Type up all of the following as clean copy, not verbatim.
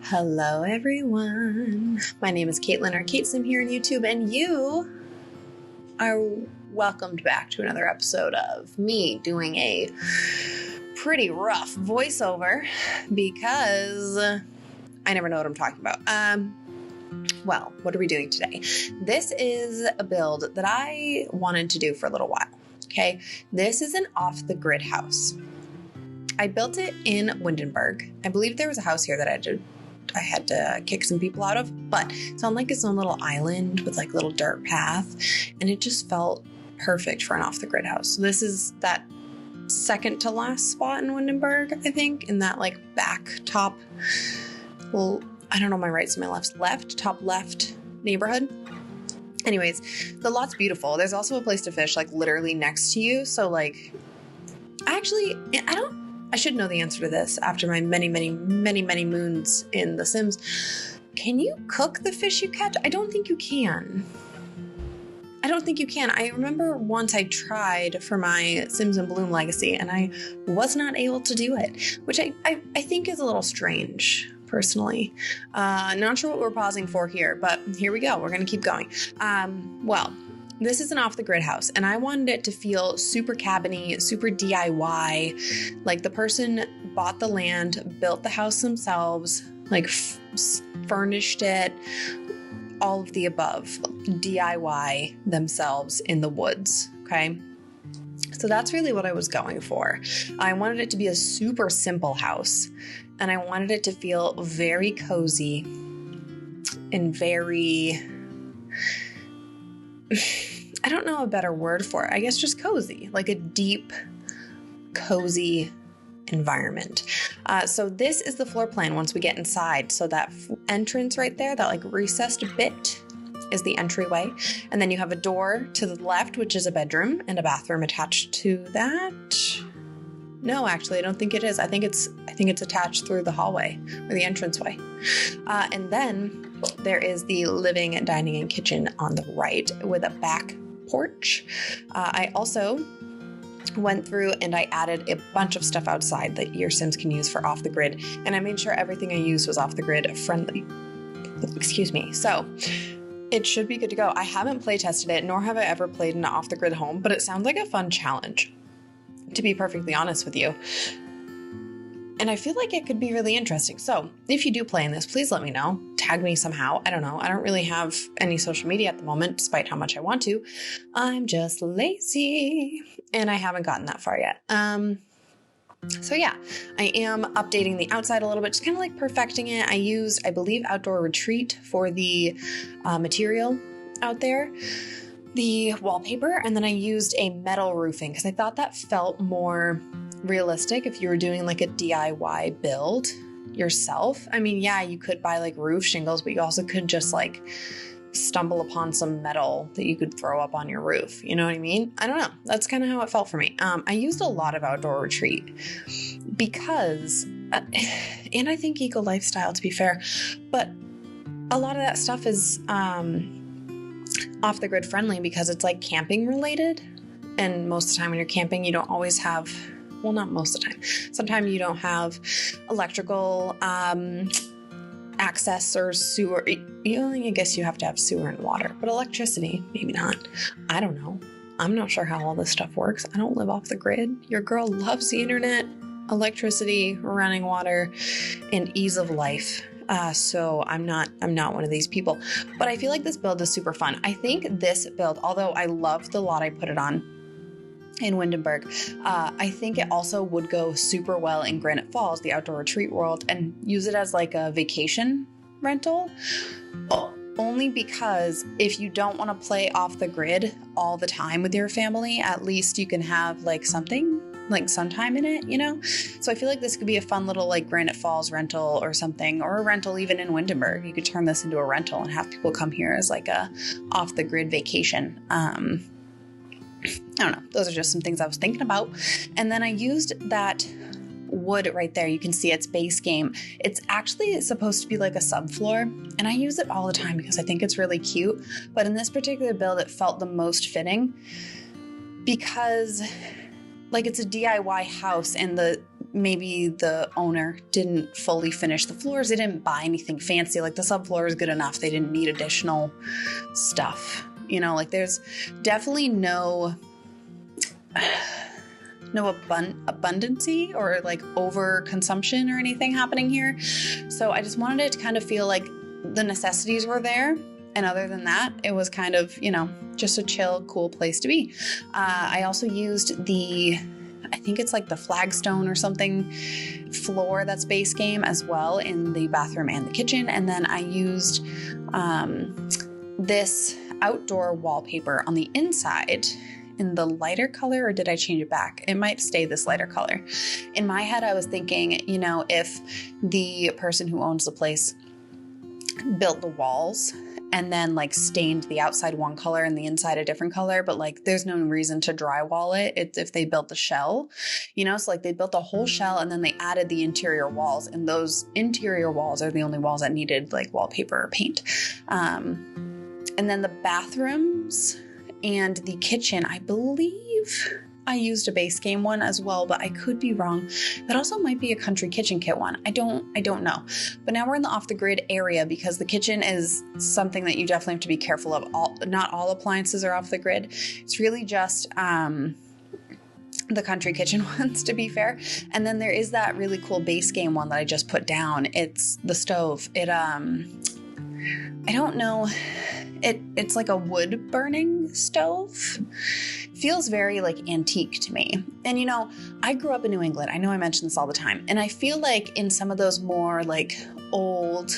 Hello everyone. My name is Caitlin or kaitsim here on YouTube, and you are welcomed back to another episode of me doing a pretty rough voiceover because I never know what I'm talking about. Well, what are we doing today? This is a build that I wanted to do for a little while. Okay, this is an off-the-grid house. I built it in Windenburg. I believe there was a house here that I had to kick some people out of, but it's on like its own little island with like little dirt path, and it just felt perfect for an off-the-grid house. So this is that second to last spot in Windenburg, I think, in that like back top, well, I don't know my rights and my left, top left neighborhood. Anyways, the lot's beautiful. There's also a place to fish like literally next to you. So like, I should know the answer to this after my many moons in The Sims. Can you cook the fish you catch? I don't think you can. I remember once I tried for my Sims in Bloom Legacy and I was not able to do it, which I think is a little strange, personally. Not sure what we're pausing for here, but here we go. We're going to keep going. Well, this is an off-the-grid house, and I wanted it to feel super cabiny, super DIY. Like the person bought the land, built the house themselves, like furnished it, all of the above, DIY themselves in the woods, okay? So that's really what I was going for. I wanted it to be a super simple house, and I wanted it to feel very cozy and very... I don't know a better word for it. I guess just cozy, like a deep, cozy environment. So this is the floor plan once we get inside. So that entrance right there, that like recessed bit is the entryway. And then you have a door to the left, which is a bedroom and a bathroom attached to that. No, actually, I don't think it is. I think it's attached through the hallway or the entranceway. And then there is the living, dining, and kitchen on the right with a back porch. I also went through and I added a bunch of stuff outside that your Sims can use for off the grid, and I made sure everything I used was off the grid friendly. Excuse me. So it should be good to go. I haven't play tested it, nor have I ever played in an off the grid home, but it sounds like a fun challenge, to be perfectly honest with you. And I feel like it could be really interesting. So if you do play in this, please let me know. Tag me somehow. I don't know. I don't really have any social media at the moment, despite how much I want to. I'm just lazy and I haven't gotten that far yet. So yeah, I am updating the outside a little bit, just kind of like perfecting it. I used, I believe, Outdoor Retreat for the material out there, the wallpaper, and then I used a metal roofing because I thought that felt more realistic if you were doing like a DIY build yourself. I mean, yeah, you could buy like roof shingles, but you also could just like stumble upon some metal that you could throw up on your roof. You know what I mean? I don't know. That's kind of how it felt for me. I used a lot of Outdoor Retreat because, and I think Eco Lifestyle, to be fair, but a lot of that stuff is off the grid friendly because it's like camping related. And most of the time when you're camping, you don't always have, well, not most of the time. Sometimes you don't have electrical access or sewer. I guess you have to have sewer and water, but electricity, maybe not. I don't know. I'm not sure how all this stuff works. I don't live off the grid. Your girl loves the internet, electricity, running water, and ease of life. So I'm not one of these people, but I feel like this build is super fun. I think this build, although I love the lot I put it on in Windenburg, I think it also would go super well in Granite Falls, the outdoor retreat world, and use it as like a vacation rental. Only because if you don't want to play off the grid all the time with your family, at least you can have like something like some time in it, you know? So I feel like this could be a fun little like Granite Falls rental or something, or a rental even in Windenburg. You could turn this into a rental and have people come here as like a off the grid vacation. I don't know. Those are just some things I was thinking about. And then I used that wood right there. You can see its base game. It's actually supposed to be like a subfloor, and I use it all the time because I think it's really cute. But in this particular build, it felt the most fitting because like it's a DIY house and the maybe the owner didn't fully finish the floors. They didn't buy anything fancy. Like the subfloor is good enough. They didn't need additional stuff. You know, like there's definitely no abundancy or like over consumption or anything happening here. So I just wanted it to kind of feel like the necessities were there. And other than that, it was kind of, you know, just a chill, cool place to be. I also used I think it's like the flagstone or something floor that's base game as well in the bathroom and the kitchen. And then I used this outdoor wallpaper on the inside in the lighter color, or did I change it back? It might stay this lighter color. In my head, I was thinking, you know, if the person who owns the place built the walls and then like stained the outside one color and the inside a different color, but like there's no reason to drywall it if they built the shell, you know, so like they built a whole shell and then they added the interior walls, and those interior walls are the only walls that needed like wallpaper or paint. And then the bathrooms and the kitchen, I believe I used a base game one as well, but I could be wrong. That also might be a country kitchen kit one. I don't know. But now we're in the off the grid area because the kitchen is something that you definitely have to be careful of. Not all appliances are off the grid. It's really just the country kitchen ones, to be fair. And then there is that really cool base game one that I just put down. It's the stove. I don't know. It's like a wood burning stove. Feels very like antique to me. And you know, I grew up in New England. I know I mention this all the time. And I feel like in some of those more like old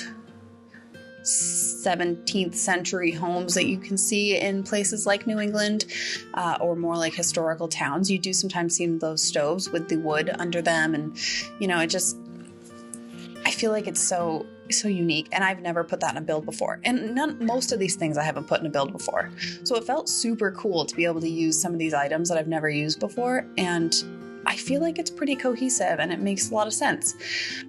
17th century homes that you can see in places like New England, or more like historical towns, you do sometimes see those stoves with the wood under them. And you know, I feel like it's so unique, and I've never put that in a build before. And most of these things I haven't put in a build before. So it felt super cool to be able to use some of these items that I've never used before. And I feel like it's pretty cohesive and it makes a lot of sense.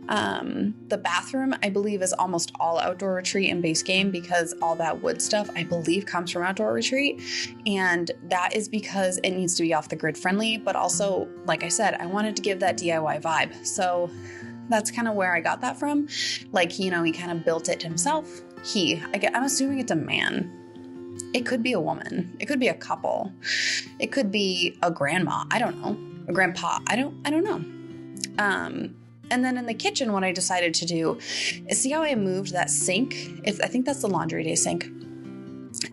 The bathroom, I believe, is almost all outdoor retreat and base game because all that wood stuff, I believe, comes from outdoor retreat. And that is because it needs to be off the grid friendly. But also, like I said, I wanted to give that DIY vibe. So that's kind of where I got that from. Like, you know, he kind of built it himself. I'm assuming it's a man. It could be a woman. It could be a couple. It could be a grandma. I don't know. A grandpa. I don't know. And then in the kitchen, what I decided to do is see how I moved that sink. I think that's the laundry day sink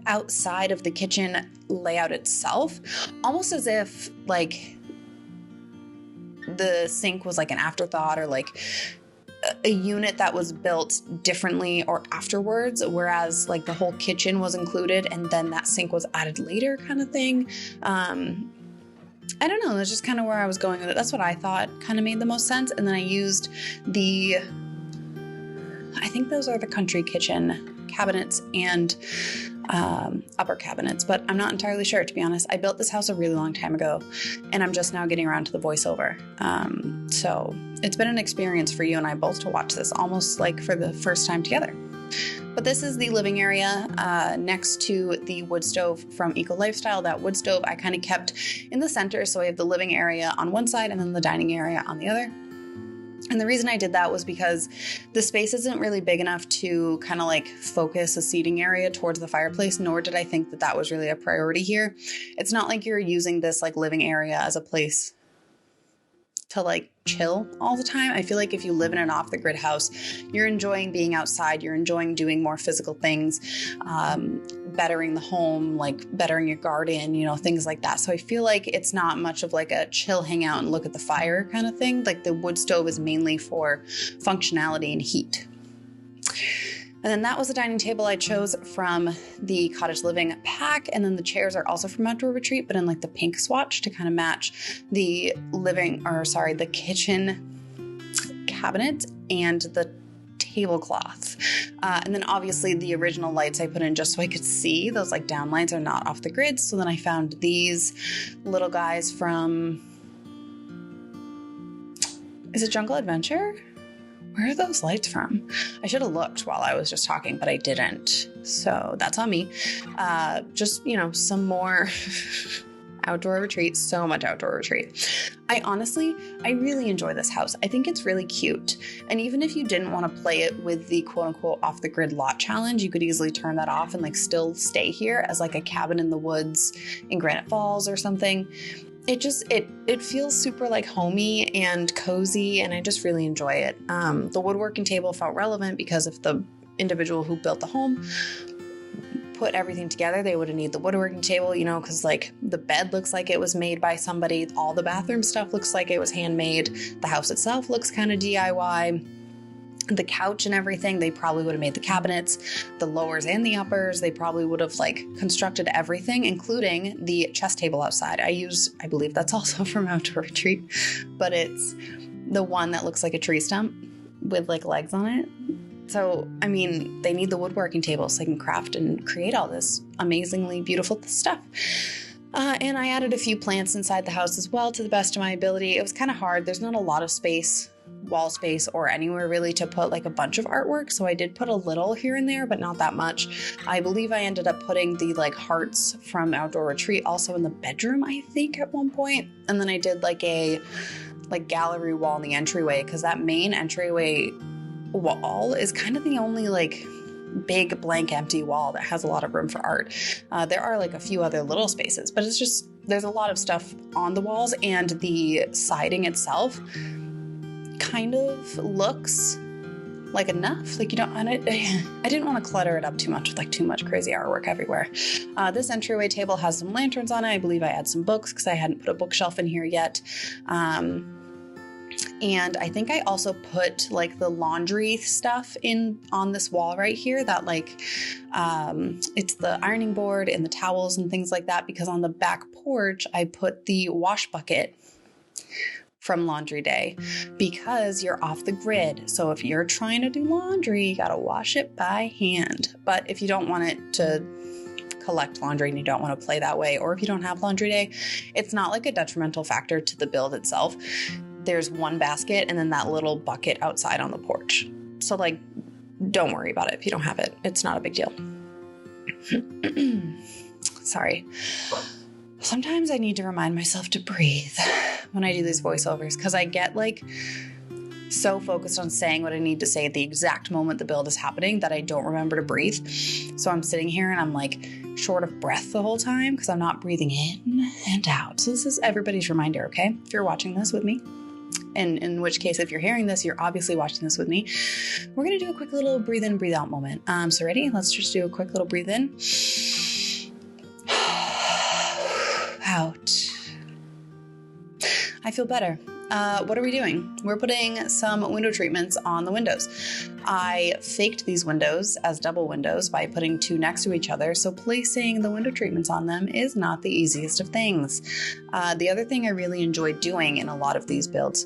outside of the kitchen layout itself, almost as if like the sink was like an afterthought or like a unit that was built differently or afterwards, whereas like the whole kitchen was included and then that sink was added later kind of thing. I don't know. That's just kind of where I was going with it. That's what I thought kind of made the most sense. And then I used I think those are the country kitchen cabinets and upper cabinets, but I'm not entirely sure, to be honest. I built this house a really long time ago and I'm just now getting around to the voiceover. So it's been an experience for you and I both to watch this almost like for the first time together. But this is the living area next to the wood stove from Eco Lifestyle. That wood stove I kind of kept in the center. So I have the living area on one side and then the dining area on the other. And the reason I did that was because the space isn't really big enough to kind of like focus a seating area towards the fireplace, nor did I think that that was really a priority here. It's not like you're using this like living area as a place to like chill all the time. I feel like if you live in an off-the-grid house, you're enjoying being outside, you're enjoying doing more physical things, bettering the home, like bettering your garden, you know, things like that. So I feel like it's not much of like a chill, hang out and look at the fire kind of thing. Like the wood stove is mainly for functionality and heat. And then that was the dining table I chose from the Cottage Living pack. And then the chairs are also from Outdoor Retreat, but in like the pink swatch to kind of match the the kitchen cabinet and the tablecloth. And then obviously the original lights I put in just so I could see. Those like down lights are not off the grid. So then I found these little guys from, is it Jungle Adventure? Where are those lights from? I should have looked while I was just talking, but I didn't. So that's on me. Just, you know, some more outdoor retreat, so much outdoor retreat. I really enjoy this house. I think it's really cute. And even if you didn't want to play it with the quote unquote off the grid lot challenge, you could easily turn that off and like still stay here as like a cabin in the woods in Granite Falls or something. It feels super like homey and cozy, and I just really enjoy it. The woodworking table felt relevant because if the individual who built the home put everything together, they would have needed the woodworking table, because like the bed looks like it was made by somebody, all the bathroom stuff looks like it was handmade, the house itself looks kind of DIY. The couch and everything, they probably would have made the cabinets, the lowers and the uppers. They probably would have like constructed everything, including the chess table outside. I believe that's also from Outdoor Retreat, but it's the one that looks like a tree stump with like legs on it. So, I mean, they need the woodworking table so they can craft and create all this amazingly beautiful stuff. And I added a few plants inside the house as well to the best of my ability. It was kind of hard. There's not a lot of space, wall space, or anywhere really to put like a bunch of artwork. So I did put a little here and there, but not that much. I believe I ended up putting the like hearts from Outdoor Retreat also in the bedroom, I think, at one point. And then I did like a gallery wall in the entryway, because that main entryway wall is kind of the only like big blank empty wall that has a lot of room for art. There are like a few other little spaces, but it's just, there's a lot of stuff on the walls, and the siding itself kind of looks like enough. Like, I didn't want to clutter it up too much with like too much crazy artwork everywhere. This entryway table has some lanterns on it. I believe I had some books because I hadn't put a bookshelf in here yet. And I think I also put like the laundry stuff on this wall right here, that like, it's the ironing board and the towels and things like that, because on the back porch, I put the wash bucket from laundry day, because you're off the grid. So if you're trying to do laundry, you got to wash it by hand. But if you don't want it to collect laundry and you don't want to play that way, or if you don't have laundry day, it's not like a detrimental factor to the build itself. There's one basket and then that little bucket outside on the porch. So like, don't worry about it if you don't have it. It's not a big deal. Sorry. Sometimes I need to remind myself to breathe when I do these voiceovers, because I get like so focused on saying what I need to say at the exact moment the build is happening that I don't remember to breathe. So I'm sitting here and I'm like short of breath the whole time because I'm not breathing in and out. So this is everybody's reminder, okay? If you're watching this with me, and in which case, if you're hearing this, you're obviously watching this with me. We're going to do a quick little breathe in, breathe out moment. So ready? Let's just do a quick little breathe in. Out. I feel better. What are we doing? We're putting some window treatments on the windows. I faked these windows as double windows by putting two next to each other, so placing the window treatments on them is not the easiest of things. The other thing I really enjoy doing in a lot of these builds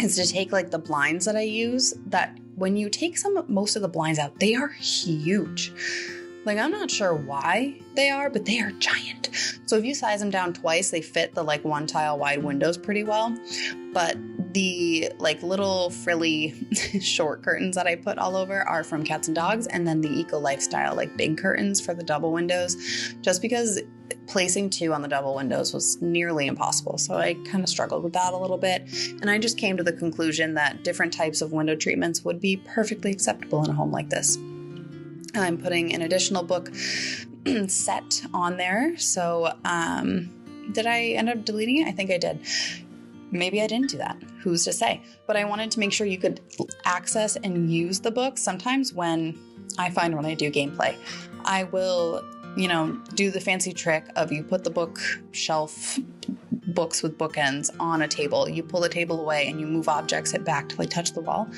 is to take like the blinds that I use, that when you take most of the blinds out, they are huge. Like, I'm not sure why they are, but they are giant. So if you size them down twice, they fit the like one tile wide windows pretty well. But the like little frilly short curtains that I put all over are from Cats and Dogs. And then the Eco Lifestyle, like big curtains for the double windows, just because placing two on the double windows was nearly impossible. So I kind of struggled with that a little bit. And I just came to the conclusion that different types of window treatments would be perfectly acceptable in a home like this. I'm putting an additional book set on there. So did I end up deleting it? I think I did. Maybe I didn't do that. Who's to say? But I wanted to make sure you could access and use the book. Sometimes when I do gameplay, I will, do the fancy trick of you put the bookshelf books with bookends on a table. You pull the table away and you move objects it back to like touch the wall.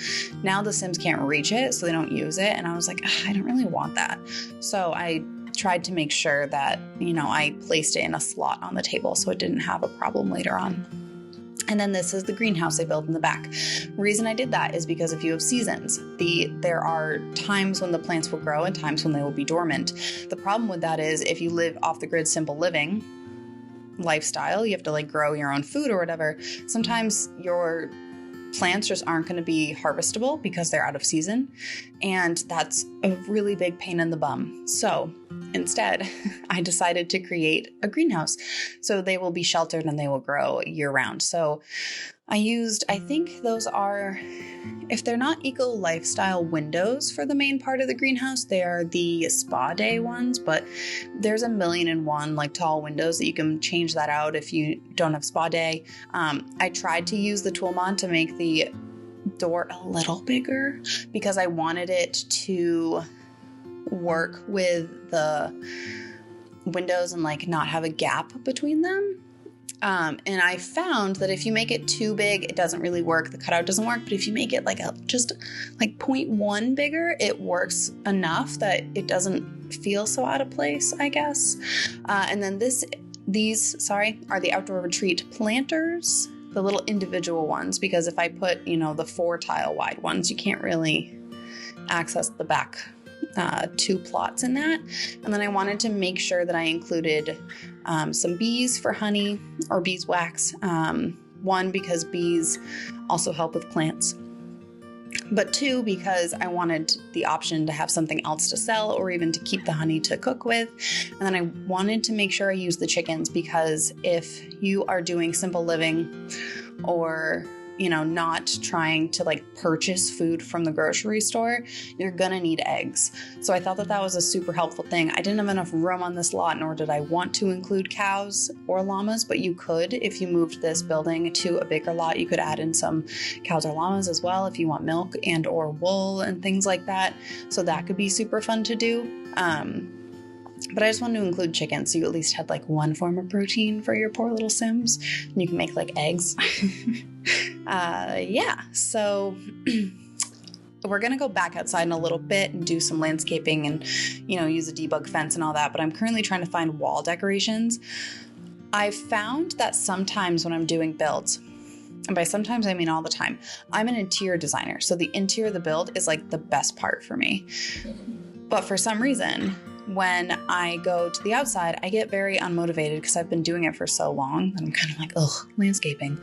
Now the Sims can't reach it, so they don't use it. And I was like, I don't really want that. So I tried to make sure that, I placed it in a slot on the table so it didn't have a problem later on. And then this is the greenhouse I built in the back. The reason I did that is because if you have seasons, there are times when the plants will grow and times when they will be dormant. The problem with that is if you live off the grid simple living lifestyle, you have to like grow your own food or whatever. Sometimes your plants just aren't going to be harvestable because they're out of season. And that's a really big pain in the bum. So instead, I decided to create a greenhouse. So they will be sheltered and they will grow year round. So I think those are, if they're not eco lifestyle windows for the main part of the greenhouse, they are the spa day ones, but there's 1,000,001 like tall windows that you can change that out if you don't have spa day. I tried to use the tool mod to make the door a little bigger because I wanted it to work with the windows and like not have a gap between them. And I found that if you make it too big, it doesn't really work. The cutout doesn't work. But if you make it like just 0.1 bigger, it works enough that it doesn't feel so out of place, I guess. And then these are the outdoor retreat planters, the little individual ones, because if I put, the 4 tile wide ones, you can't really access the back 2 plots in that. And then I wanted to make sure that I included some bees for honey or beeswax. 1, because bees also help with plants, but 2, because I wanted the option to have something else to sell or even to keep the honey to cook with. And then I wanted to make sure I used the chickens, because if you are doing simple living or not trying to like purchase food from the grocery store, you're gonna need eggs. So I thought that was a super helpful thing. I didn't have enough room on this lot, nor did I want to include cows or llamas, but you could, if you moved this building to a bigger lot, you could add in some cows or llamas as well if you want milk and or wool and things like that. So that could be super fun to do. But I just wanted to include chicken, so you at least had like one form of protein for your poor little Sims. And you can make like eggs. So we're going to go back outside in a little bit and do some landscaping and, use a debug fence and all that. But I'm currently trying to find wall decorations. I've found that sometimes when I'm doing builds, and by sometimes I mean all the time, I'm an interior designer. So the interior of the build is like the best part for me. But for some reason, when I go to the outside, I get very unmotivated because I've been doing it for so long. And I'm kind of like, landscaping.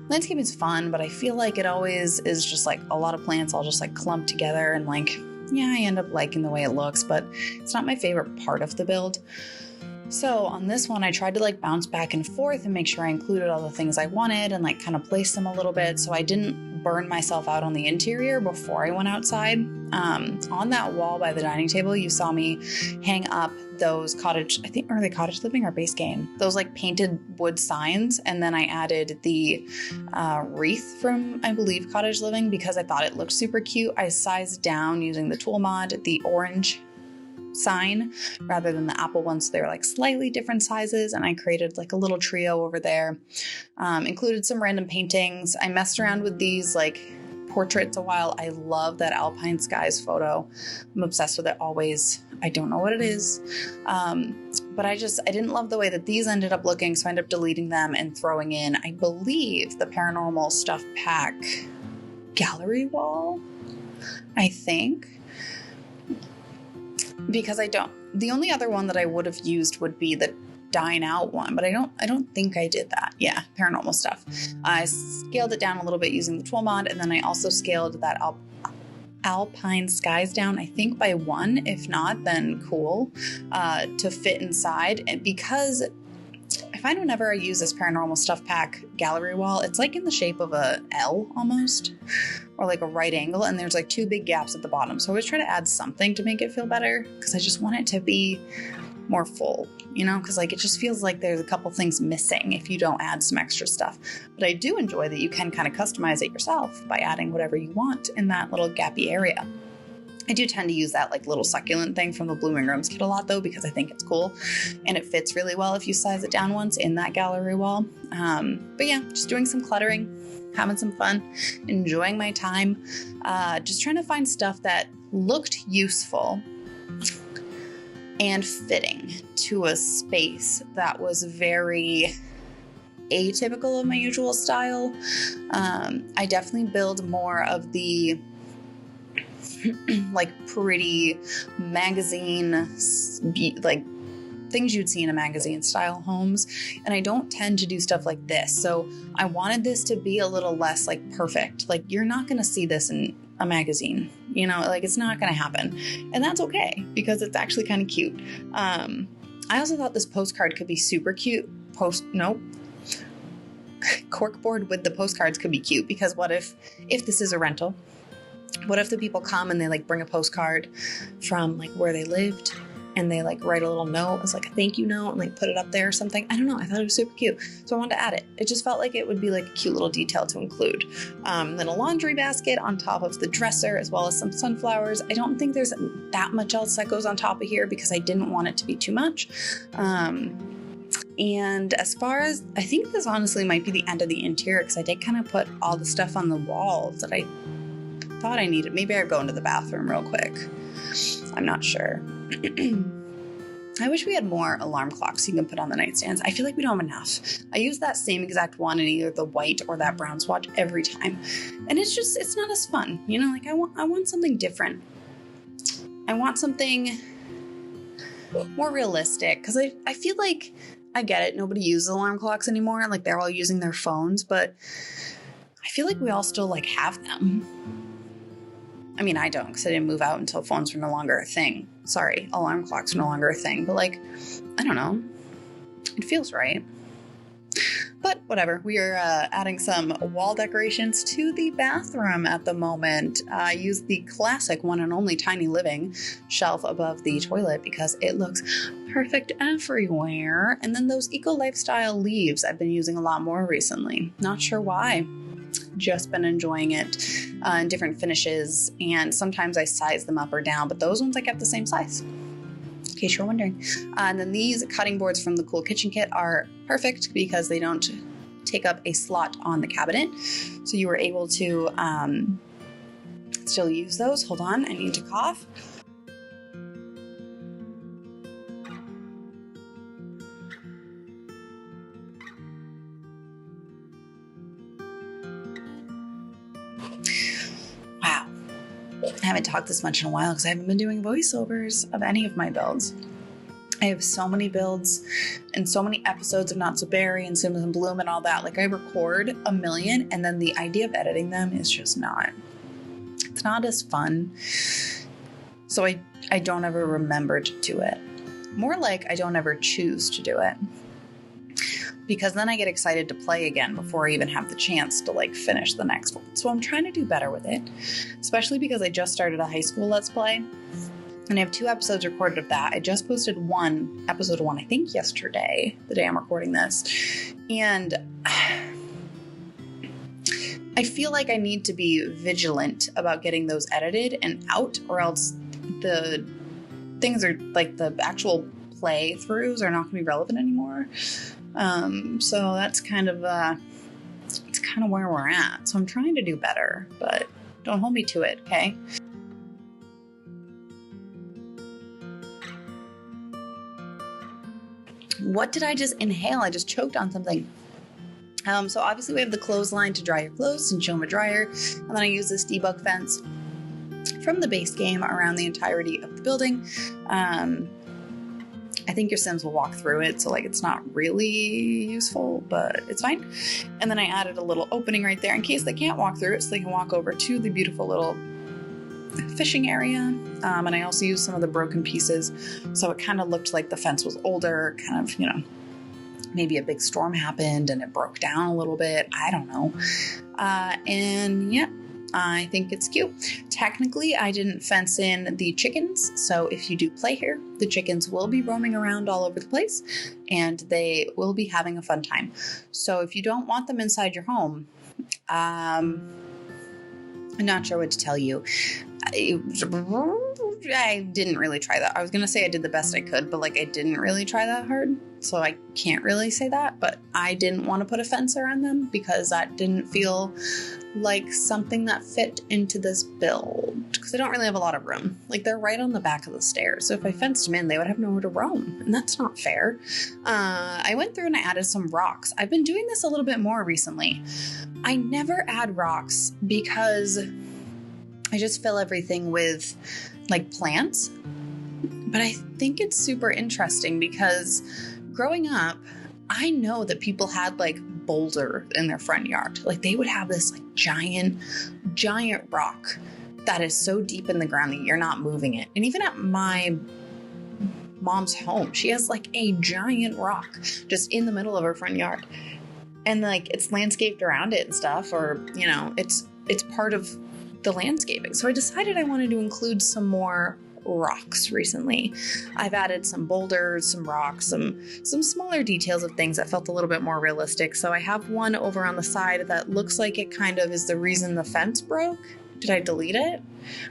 Landscaping's fun, but I feel like it always is just like a lot of plants all just like clumped together and like, I end up liking the way it looks, but it's not my favorite part of the build. So on this one, I tried to like bounce back and forth and make sure I included all the things I wanted and like kind of place them a little bit so I didn't burn myself out on the interior before I went outside. On that wall by the dining table, you saw me hang up those are they cottage living or base game? Those like painted wood signs. And then I added the wreath from, I believe, cottage living because I thought it looked super cute. I sized down using the tool mod, the orange sign rather than the apple ones. So they were like slightly different sizes, and I created like a little trio over there. Included some random paintings. I messed around with these like portraits a while. I love that Alpine Skies photo. I'm obsessed with it always. I don't know what it is. But I didn't love the way that these ended up looking, so I ended up deleting them and throwing in, I believe, the Paranormal Stuff Pack gallery wall, I think. Because the only other one that I would have used would be the Dine Out one, but I don't think I did that. Yeah, Paranormal Stuff. I scaled it down a little bit using the tool mod, and then I also scaled that Alpine Skies down, I think by 1, if not, then cool, to fit inside. And because I find whenever I use this Paranormal Stuff Pack gallery wall, it's like in the shape of a L almost, or like a right angle, and there's like 2 big gaps at the bottom. So I always try to add something to make it feel better because I just want it to be more full, because like it just feels like there's a couple things missing if you don't add some extra stuff. But I do enjoy that you can kind of customize it yourself by adding whatever you want in that little gappy area. I do tend to use that like little succulent thing from the Blooming Rooms kit a lot though, because I think it's cool and it fits really well if you size it down once in that gallery wall. But yeah, just doing some cluttering, having some fun, enjoying my time, just trying to find stuff that looked useful and fitting to a space that was very atypical of my usual style. I definitely build more of the like pretty magazine, like things you'd see in a magazine style homes. And I don't tend to do stuff like this. So I wanted this to be a little less like perfect. Like you're not going to see this in a magazine. You know, like it's not going to happen. And that's okay because it's actually kind of cute. I also thought this postcard could be super cute. Corkboard with the postcards could be cute because what if this is a rental? What if the people come and they like bring a postcard from like where they lived and they like write a little note as like a thank you note and like put it up there or something? I don't know. I thought it was super cute. So I wanted to add it. It just felt like it would be like a cute little detail to include. Then a laundry basket on top of the dresser as well as some sunflowers. I don't think there's that much else that goes on top of here because I didn't want it to be too much. And as far as, I think this honestly might be the end of the interior because I did kind of put all the stuff on the walls that I thought I needed. Maybe I'll go into the bathroom real quick. I'm not sure. I wish we had more alarm clocks you can put on the nightstands. I feel like we don't have enough. I use that same exact one in either the white or that brown swatch every time. And it's not as fun. You know, like I want something different. I want something more realistic because I feel like I get it. Nobody uses alarm clocks anymore. Like they're all using their phones, but I feel like we all still like have them. I mean, I don't because I didn't move out until phones were no longer a thing. Sorry, alarm clocks are no longer a thing. But like, I don't know. It feels right. But whatever. We are adding some wall decorations to the bathroom at the moment. I used the classic one and only tiny living shelf above the toilet because it looks perfect everywhere. And then those eco lifestyle leaves I've been using a lot more recently. Not sure why. Just been enjoying it in different finishes, and sometimes I size them up or down, but those ones I kept the same size, in case you're wondering. And then these cutting boards from the Cool Kitchen Kit are perfect because they don't take up a slot on the cabinet, so you were able to still use those. Hold on, I need to cough. Wow. I haven't talked this much in a while because I haven't been doing voiceovers of any of my builds. I have so many builds and so many episodes of Not So Berry and Cinnamon Bloom and all that. Like I record a million and then the idea of editing them is just it's not as fun. So I don't ever remember to do it. More like I don't ever choose to do it. Because then I get excited to play again before I even have the chance to like finish the next one. So I'm trying to do better with it, especially because I just started a high school Let's Play and I have 2 episodes recorded of that. I just posted episode 1, I think yesterday, the day I'm recording this. And I feel like I need to be vigilant about getting those edited and out, or else the things are like the actual playthroughs are not going to be relevant anymore. So that's kind of where we're at. So I'm trying to do better, but don't hold me to it, okay? What did I just inhale? I just choked on something. So obviously we have the clothesline to dry your clothes and show them a dryer. And then I use this debug fence from the base game around the entirety of the building. I think your Sims will walk through it, so like it's not really useful, but it's fine. And then I added a little opening right there in case they can't walk through it, so they can walk over to the beautiful little fishing area. And I also used some of the broken pieces, so it kind of looked like the fence was older, kind of, you know, maybe a big storm happened and it broke down a little bit. I don't know. And yeah, I think it's cute. Technically, I didn't fence in the chickens, so if you do play here, the chickens will be roaming around all over the place, and they will be having a fun time. So if you don't want them inside your home, I'm not sure what to tell you. I didn't really try that. I was going to say I did the best I could, but like I didn't really try that hard. So I can't really say that, but I didn't want to put a fence around them because that didn't feel like something that fit into this build because I don't really have a lot of room. Like they're right on the back of the stairs. So if I fenced them in, they would have nowhere to roam, and that's not fair. I went through and I added some rocks. I've been doing this a little bit more recently. I never add rocks because I just fill everything with like plants. But I think it's super interesting because growing up, I know that people had like boulder in their front yard. Like they would have this like giant rock that is so deep in the ground that you're not moving it. And even at my mom's home, she has like a giant rock just in the middle of her front yard. And like it's landscaped around it and stuff, or, you know, it's part of the landscaping. So I decided I wanted to include some more rocks recently. I've added some boulders, some rocks, some smaller details of things that felt a little bit more realistic. So I have one over on the side that looks like it kind of is the reason the fence broke. Did I delete it?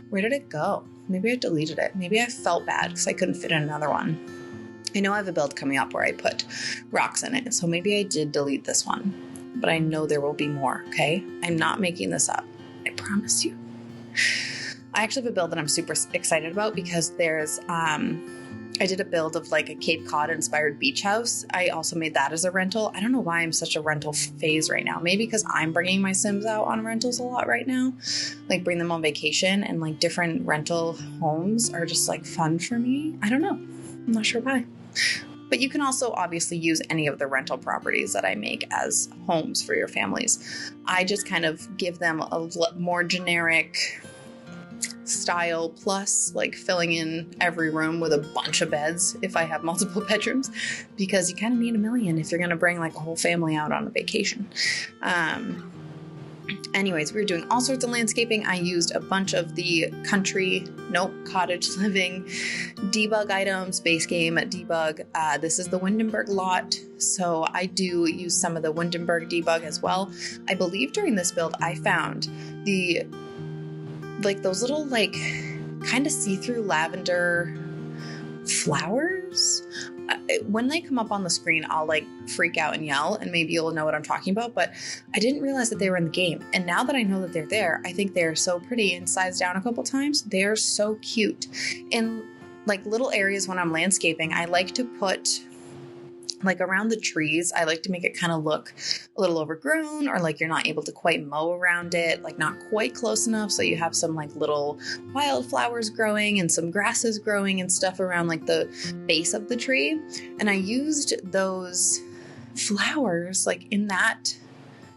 Where did it go? Maybe I deleted it. Maybe I felt bad because I couldn't fit in another one. I know I have a build coming up where I put rocks in it, so maybe I did delete this one, but I know there will be more, okay? I'm not making this up. I promise you. I actually have a build that I'm super excited about because there's, I did a build of like a Cape Cod inspired beach house. I also made that as a rental. I don't know why I'm such a rental phase right now. Maybe because I'm bringing my Sims out on rentals a lot right now, like bring them on vacation, and like different rental homes are just like fun for me. I don't know. I'm not sure why. But you can also obviously use any of the rental properties that I make as homes for your families. I just kind of give them a more generic style, plus like filling in every room with a bunch of beds if I have multiple bedrooms, because you kind of need a million if you're going to bring like a whole family out on a vacation. Anyways, we were doing all sorts of landscaping. I used a bunch of the cottage living debug items, base game debug. This is the Windenburg lot, so I do use some of the Windenburg debug as well. I believe during this build I found those little like kind of see-through lavender flowers. When they come up on the screen, I'll like freak out and yell, and maybe you'll know what I'm talking about, but I didn't realize that they were in the game. And now that I know that they're there, I think they're so pretty, and sized down a couple times. They're so cute. In like little areas when I'm landscaping, I like to put like around the trees, I like to make it kind of look a little overgrown, or like you're not able to quite mow around it, like not quite close enough. So you have some like little wildflowers growing and some grasses growing and stuff around like the base of the tree. And I used those flowers like in that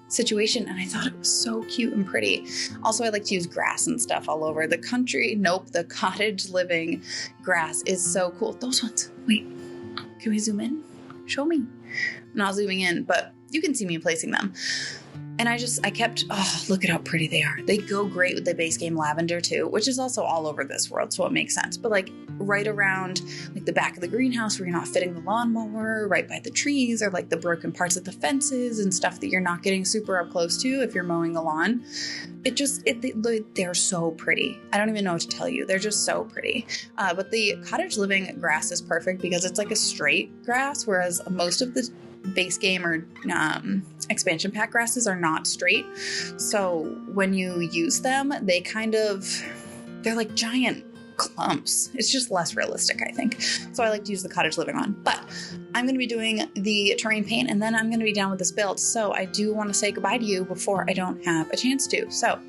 situation, and I thought it was so cute and pretty. Also, I like to use grass and stuff all over the the cottage living grass is so cool. Those ones, wait, can we zoom in? Show me. I'm not zooming in, but you can see me placing them. And I kept, look at how pretty they are. They go great with the base game lavender too, which is also all over this world, so it makes sense. But like right around like the back of the greenhouse where you're not fitting the lawnmower, right by the trees, or like the broken parts of the fences and stuff that you're not getting super up close to if you're mowing the lawn. They're so pretty. I don't even know what to tell you. They're just so pretty. But the cottage living grass is perfect because it's like a straight grass, whereas most of the base game or expansion pack grasses are not straight. So when you use them, they're like giant clumps. It's just less realistic, I think. So I like to use the cottage living one. But I'm going to be doing the terrain paint, and then I'm going to be done with this build. So I do want to say goodbye to you before I don't have a chance to. So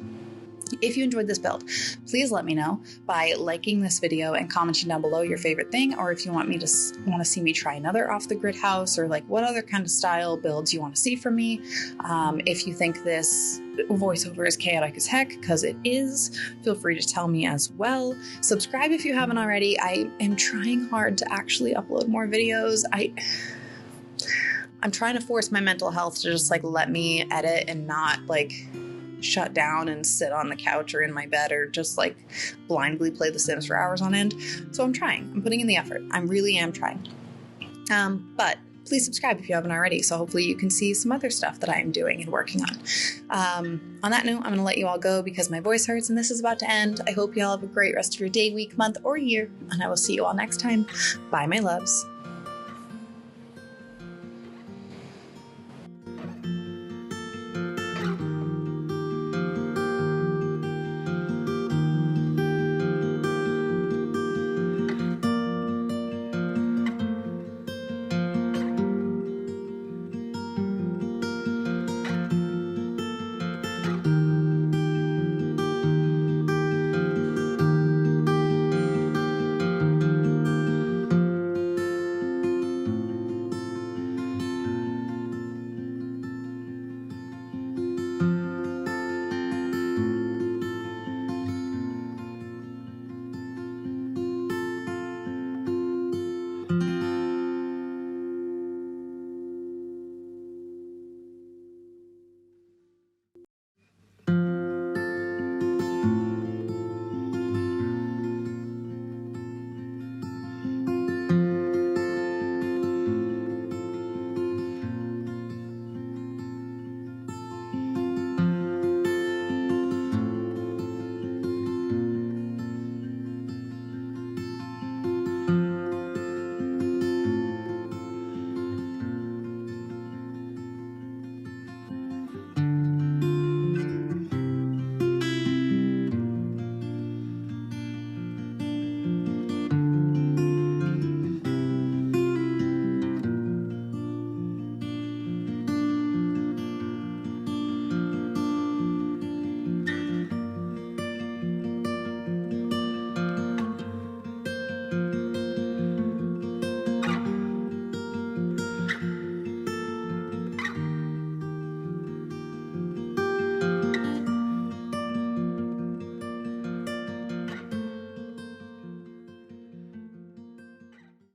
if you enjoyed this build, please let me know by liking this video and commenting down below your favorite thing, or if you want to see me try another off the grid house, or like what other kind of style builds you want to see from me. If you think this voiceover is chaotic as heck, because it is, feel free to tell me as well. Subscribe if you haven't already. I am trying hard to actually upload more videos. I'm trying to force my mental health to just like let me edit and not like shut down and sit on the couch or in my bed or just like blindly play The Sims for hours on end. So I'm trying. I'm putting in the effort. I really am trying. But please subscribe if you haven't already, so hopefully you can see some other stuff that I am doing and working on. On that note, I'm going to let you all go because my voice hurts and this is about to end. I hope you all have a great rest of your day, week, month, or year, and I will see you all next time. Bye, my loves.